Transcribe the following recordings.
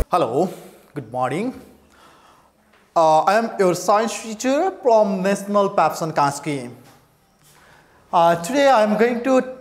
Hello, good morning. I am your science teacher from National Papson Kansky. Today I am going to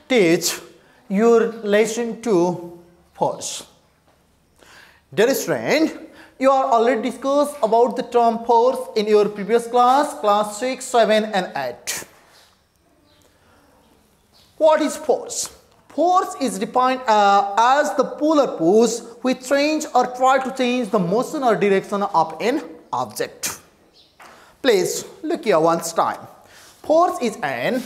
teach your lesson 2 force. Dear student, you are already discussed about the term force in your previous class 6, 7 and 8. What is force? Force is defined as the pull or push which change or try to change the motion or direction of an object. Please look here once time. Force is an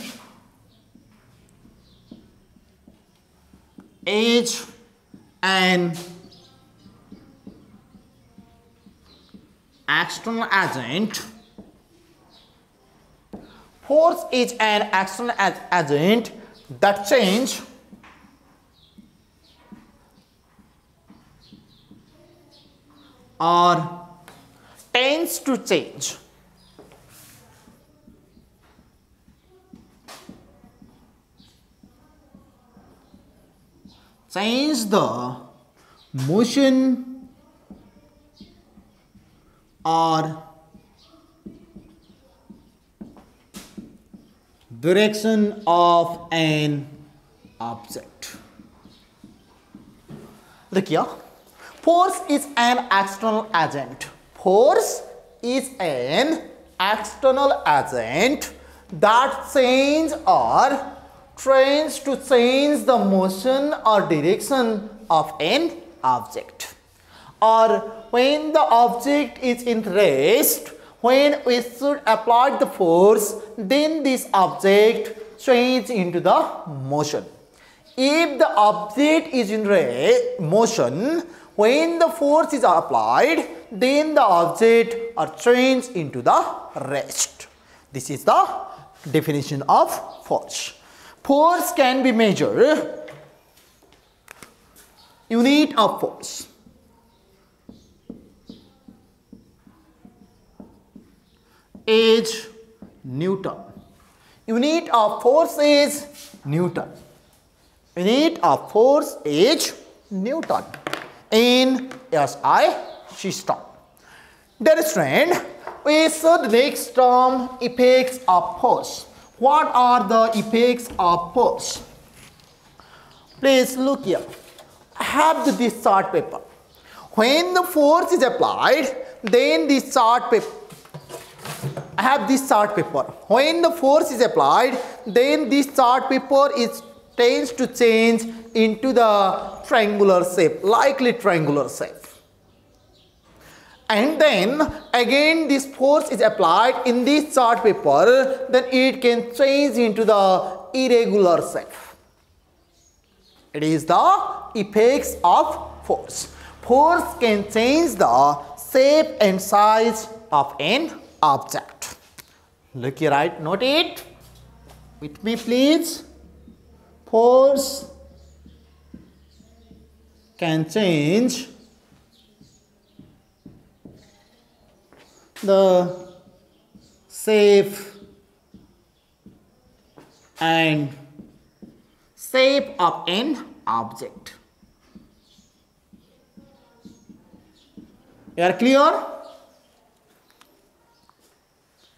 external agent. Force is an external agent that change or tends to change the motion or direction of an object. Look here. Force is an external agent. Force is an external agent that changes or tends to change the motion or direction of an object. Or when the object is in rest, when we should apply the force, then this object changes into the motion. If the object is in motion, when the force is applied, then the object are changed into the rest. This is the definition of force. Force can be measured. Unit of force. Is Newton. Unit of force is Newton. Unit of force is Newton in SI system. Dear student, we should next term effects of force. What are the effects of force? Please look here. I have this chart paper. When the force is applied, then this chart paper. I have this chart paper. When the force is applied, then this chart paper tends to change into the triangular shape, likely triangular shape. And then again this force is applied in this chart paper, then it can change into the irregular shape. It is the effects of force. Force can change the shape and size of an object. Look here, right? Note it with me, please. Force can change the shape and shape of an object. You are clear?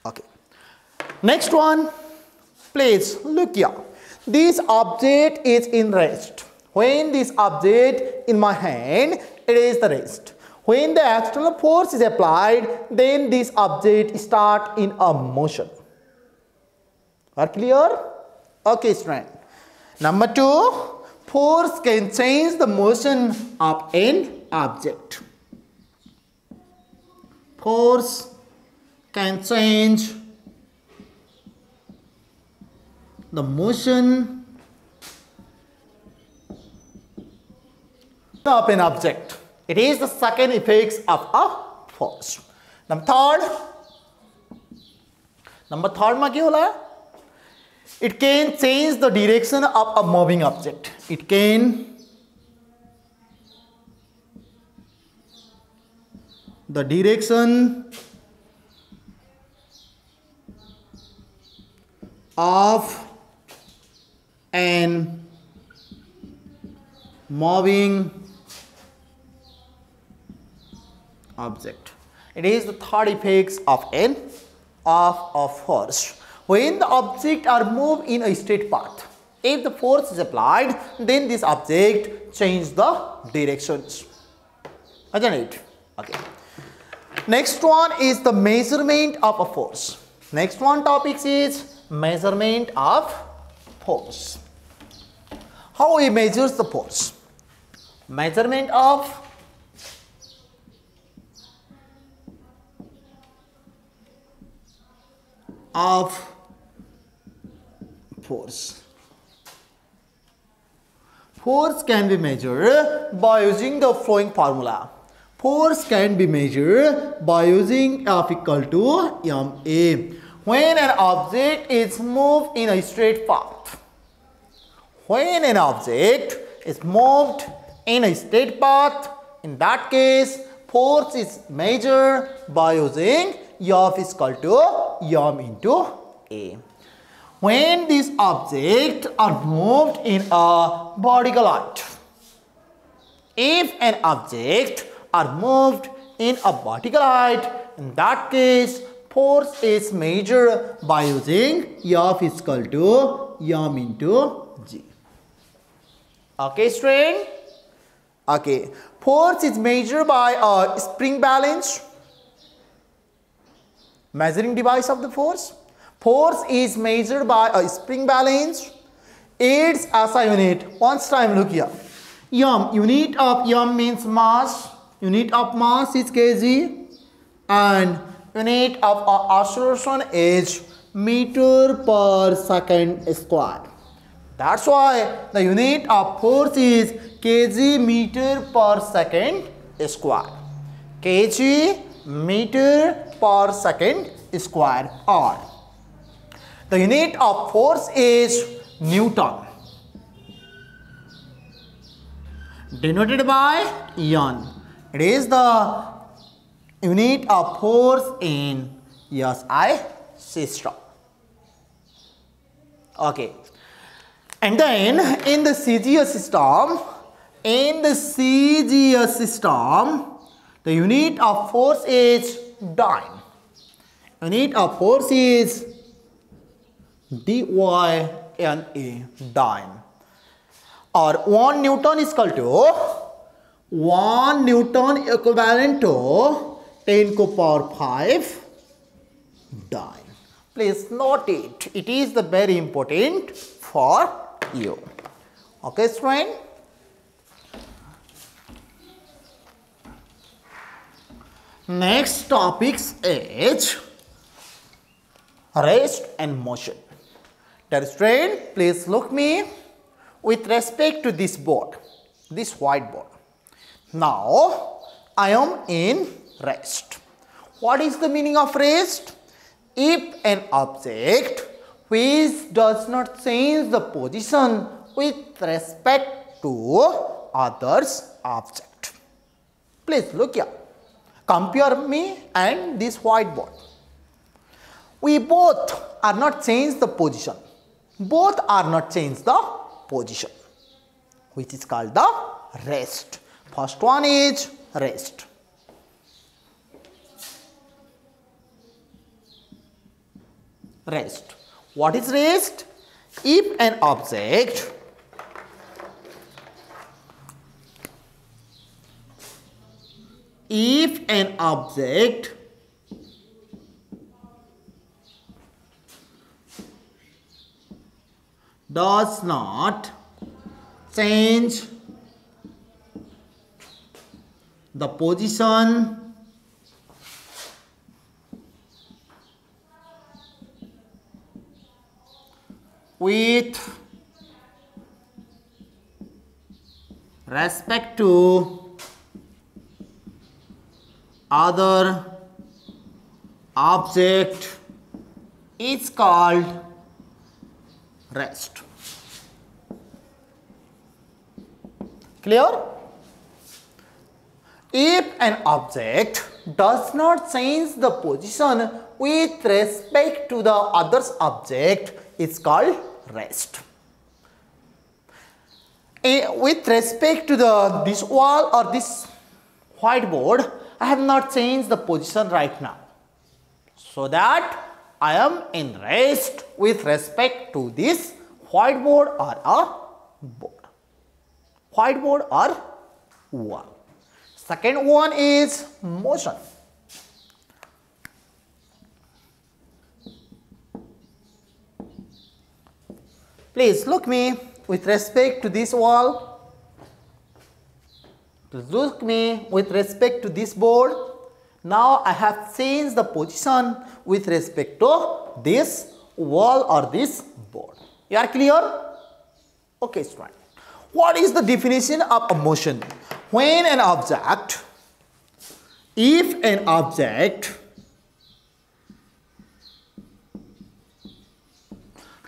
Okay. Next one, please look here. This object is in rest. When this object in my hand, it is the rest. When the external force is applied, then this object start in a motion. Are clear? Okay, student. Number 2, force can change the motion of an object. Force can change the motion of an object. It is the second effects of a force. Number third ma kya hola? It can change the direction of a moving object. It can the direction of an moving object. It is the third effects of a force. When the object are moved in a straight path, if the force is applied, then this object change the directions. Isn't it? Okay. Next one is the measurement of a force. Next one topic is measurement of force. How we measure the force? Measurement of force. Force can be measured by using the following formula. Force can be measured by using F equal to ma. When an object is moved in a straight path. When an object is moved in a straight path, in that case, force is measured by using F is equal to m into a. When these objects are moved in a vertical height, if an object are moved in a vertical height, in that case, force is measured by using F is equal to m into g. Okay, student? Okay. Force is measured by a spring balance, measuring device of the force. Force is measured by a spring balance. Its SI unit. Once time look here. M, unit of M means mass. Unit of mass is kg. And unit of acceleration is meter per second square. That's why the unit of force is kg meter per second square. Kg meter per second square, or the unit of force is Newton, denoted by N. It is the unit of force in SI system. Okay. And then in the CGS system, the unit of force is dyne. Unit of force is dyne, dyne. Or 1 Newton is equal to 1 Newton equivalent to 10 to power 5 dyne. Please note it. It is the very important for you. Okay, student? Next topics is rest and motion. Dear student, please look me with respect to this board, this whiteboard. Now, I am in rest. What is the meaning of rest? If an object which does not change the position with respect to others object. Please look here. Compare me and this whiteboard. We both are not change the position. Both are not change the position, which is called the rest. First one is rest. Rest. What is rest? If an object does not change the position with respect to other object is called rest. Clear? If an object does not change the position with respect to the other object, it's called rest. With respect to this wall or this whiteboard, I have not changed the position right now, so that I am in rest with respect to this whiteboard or a board. Whiteboard or wall. Second one is motion. Please look me with respect to this wall. Please look me with respect to this board. Now I have changed the position with respect to this wall or this board. You are clear? Okay, student. What is the definition of a motion? When an object, if an object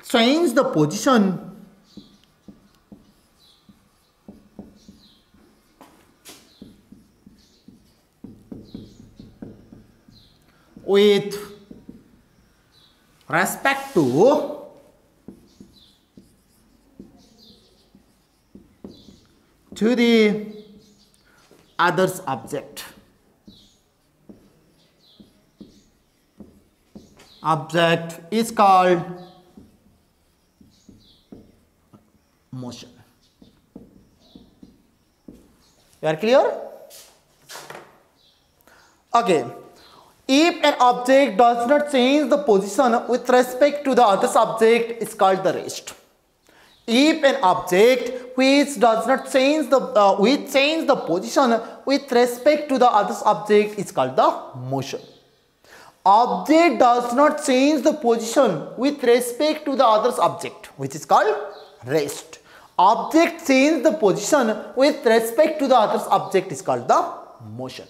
change the position with respect to the other's object. Object is called motion. You are clear? Okay. If an object does not change the position with respect to the other object, is called the rest. If an object which does not change the position with respect to the other object, is called the motion. Object does not change the position with respect to the other object, which is called rest. Object change the position with respect to the other object, is called the motion.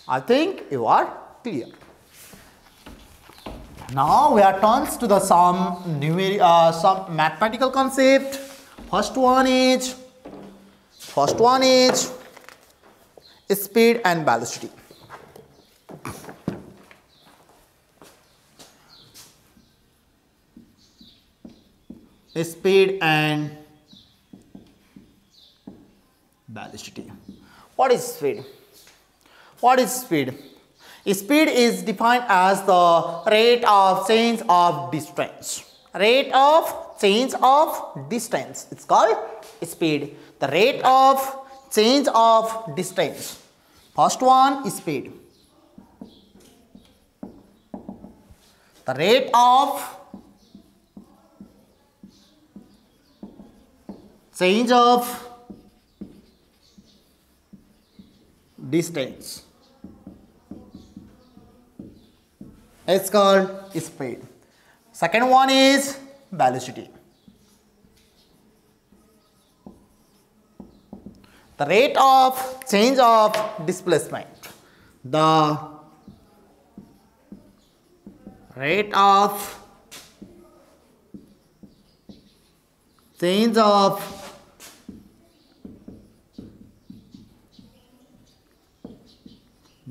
I think you are clear. Now we are turns to the some mathematical concept. First one is speed and velocity. Speed and velocity. What is speed? What is speed? Speed is defined as the rate of change of distance. Rate of change of distance. It's called speed. The rate of change of distance. First one is speed. The rate of change of distance. It's called speed. Second one is velocity. The rate of change of displacement. The rate of change of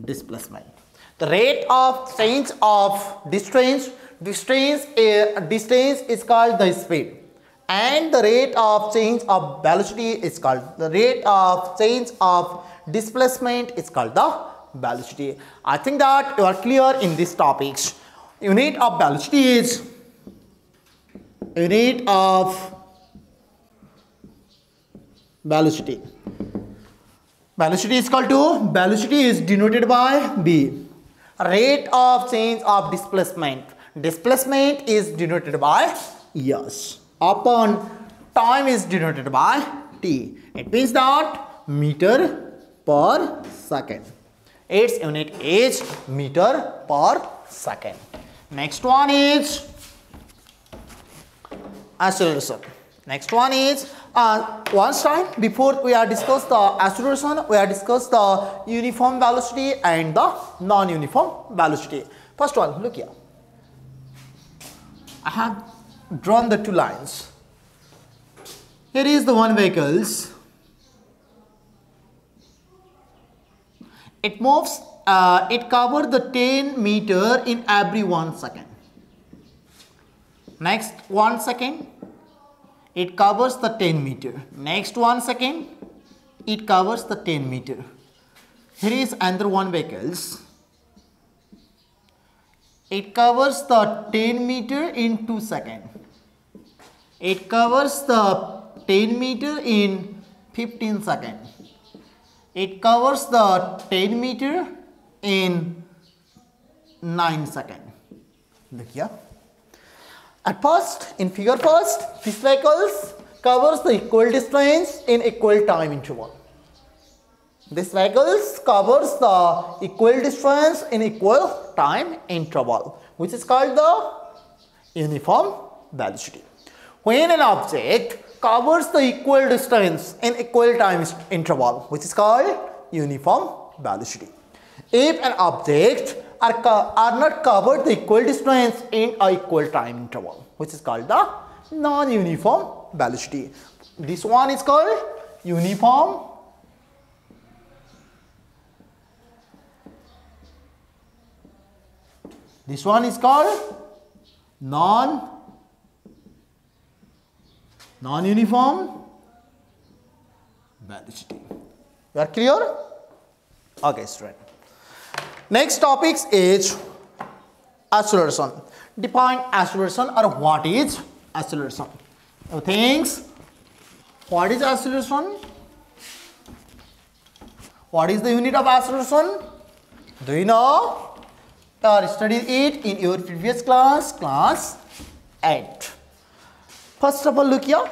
displacement. The rate of change of distance is called the speed, and the rate of change of velocity is called the rate of change of displacement is called the velocity. I think that you are clear in these topics. Unit of velocity is unit of velocity. Velocity is equal to, velocity is denoted by B. Rate of change of displacement. Displacement is denoted by S. Upon time is denoted by T. It means that meter per second. Its unit is meter per second. Next one is acceleration. Next one is one time before we are discussed the acceleration, we are discussed the uniform velocity and the non-uniform velocity. First one, look here. I have drawn the two lines. Here is the one vehicles. It moves. It covers the 10 meter in every 1 second. Next 1 second. It covers the 10 meter. Next 1 second, it covers the 10 meter. here is another one vehicles. It covers the 10 meter in 2 seconds. It covers the 10 meter in 15 seconds. It covers the 10 meter in 9 seconds. Look here. At first, in figure first, this vehicles covers the equal distance in equal time interval. This vehicles covers the equal distance in equal time interval, which is called the uniform velocity. When an object covers the equal distance in equal time interval, which is called uniform velocity. If an object are not covered the equal distance in a equal time interval, which is called the non-uniform velocity. This one is called uniform non-uniform velocity. You are clear? Okay, student. Next topic is acceleration. Define acceleration, or what is acceleration? Now things, what is acceleration? What is the unit of acceleration? Do you know? You studied it in your previous class, class 8. First of all, look here.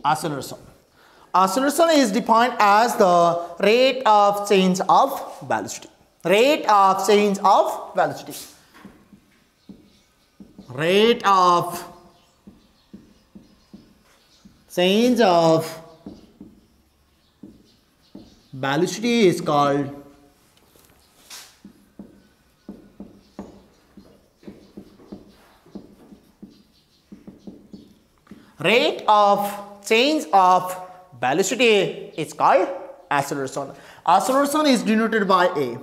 Acceleration. Acceleration is defined as the rate of change of velocity. Rate of change of velocity. Rate of change of velocity is called rate of change of velocity is called acceleration. Acceleration is denoted by A.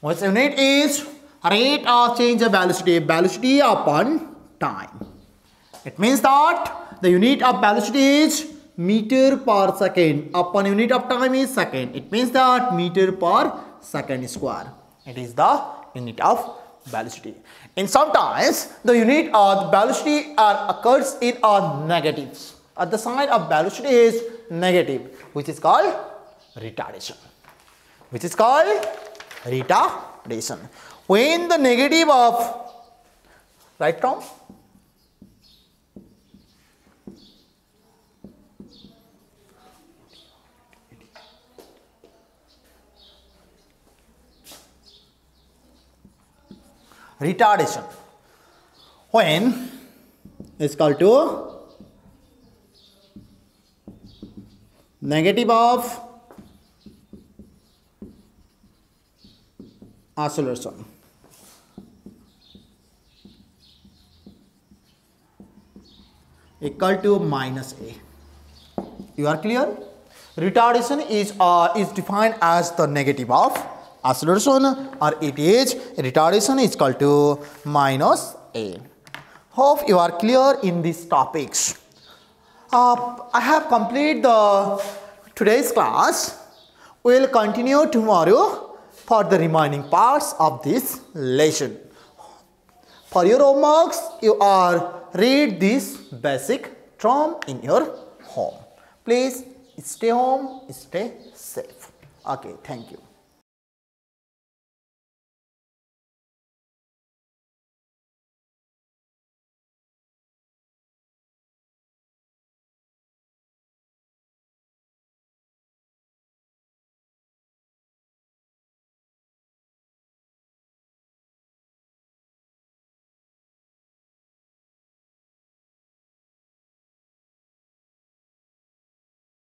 What unit is rate of change of velocity, velocity upon time. It means that the unit of velocity is meter per second upon unit of time is second. It means that meter per second square. It is the unit of velocity. And sometimes the unit of velocity occurs in negatives. At the sign of velocity is negative, which is called retardation. Which is called retardation. When the negative of right from retardation, when is called to negative of acceleration. Equal to minus A. You are clear? Retardation is defined as the negative of acceleration, or it is retardation is equal to minus A. Hope you are clear in these topics. I have completed today's class. We will continue tomorrow for the remaining parts of this lesson. For your homeworks, you are read this basic term in your home. Please stay home, stay safe. Okay, thank you.